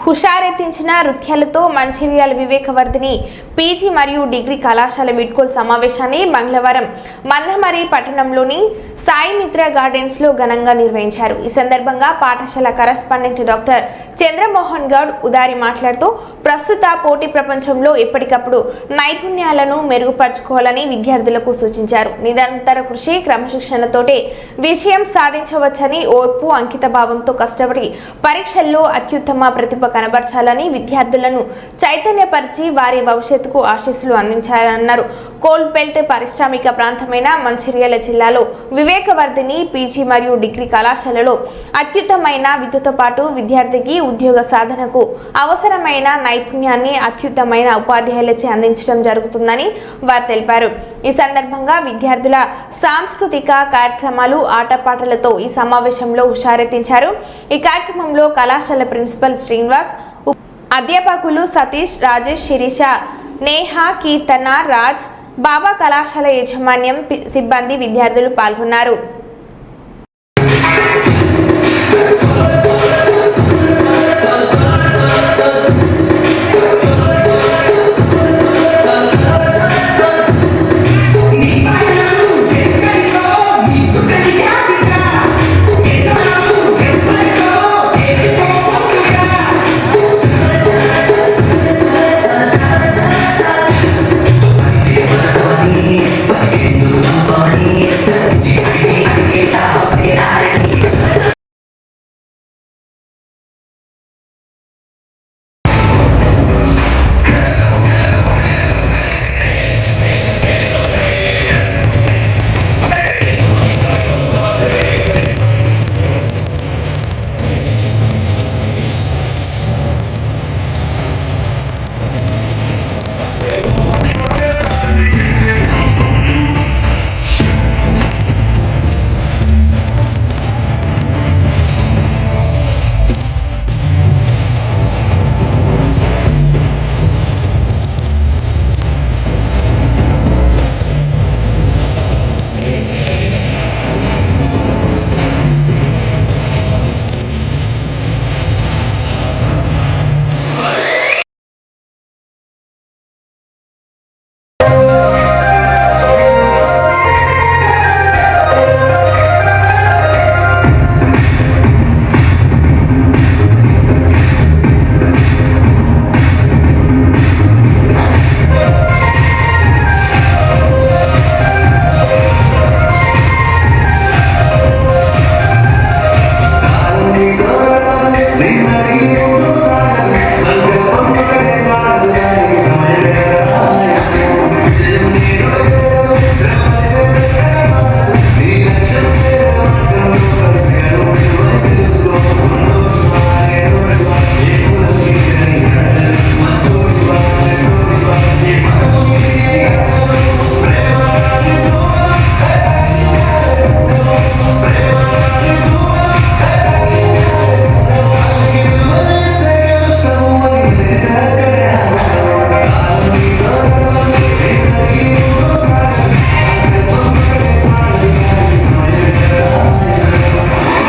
హుషారెత్తించిన నృత్యాలతో Mancherial Vivekavardhini PG మరియు degree కళాశాల వీడ్కోలు సమావేశాన్ని మంగళవారం మందమరి పట్టణంలోని సాయి మిత్ర గార్డెన్స్ లో ఘనంగా నిర్వహించారు. ఈ సందర్భంగా పాఠశాల కరెస్పాండెంట్ డాక్టర్ చంద్రమోహన్ గౌడ్ ఉదారి మాట్లాడుతూ ప్రస్తుత పోటీ ప్రపంచంలో ఎప్పటికప్పుడు నైపుణ్యాలను మెరుగుపరచుకోవాలని విద్యార్థులకు సూచించారు. నిరంతర కృషి క్రమశిక్షణతోటే విజయం సాధించవచ్చని, ఓర్పు అంకితభావంతో కష్టపడి పరీక్షల్లో అత్యుత్తమ ప్రతిభ కనబర్చాలని విద్యార్థులను చైతన్యపరిచి వారి భవిష్యత్తుకు ఆశీస్సులు అందించాలన్నారు. కోల్బెల్ట్ పారిశ్రామిక ప్రాంతమైన మంచిర్యాల జిల్లాలో వివేకవర్ధిని పీజీ మరియు డిగ్రీ కళాశాలలో అత్యుత్తమైన విద్యతో పాటు విద్యార్థికి ఉద్యోగ సాధనకు అవసరమైన నైపుణ్యాన్ని అత్యుత్తమైన ఉపాధ్యాయులచే అందించడం జరుగుతుందని వారు తెలిపారు. ఈ సందర్భంగా విద్యార్థుల సాంస్కృతిక కార్యక్రమాలు ఆటపాటలతో ఈ సమావేశంలో హుషారెత్తించారు. ఈ కార్యక్రమంలో కళాశాల ప్రిన్సిపల్ శ్రీనివాస్, అధ్యాపకులు సతీష్, రాజేష్, శిరీష, నేహ, కీర్తన, రాజ్, బాబా కళాశాల యాజమాన్యం సిబ్బంది విద్యార్థులు పాల్గొన్నారు.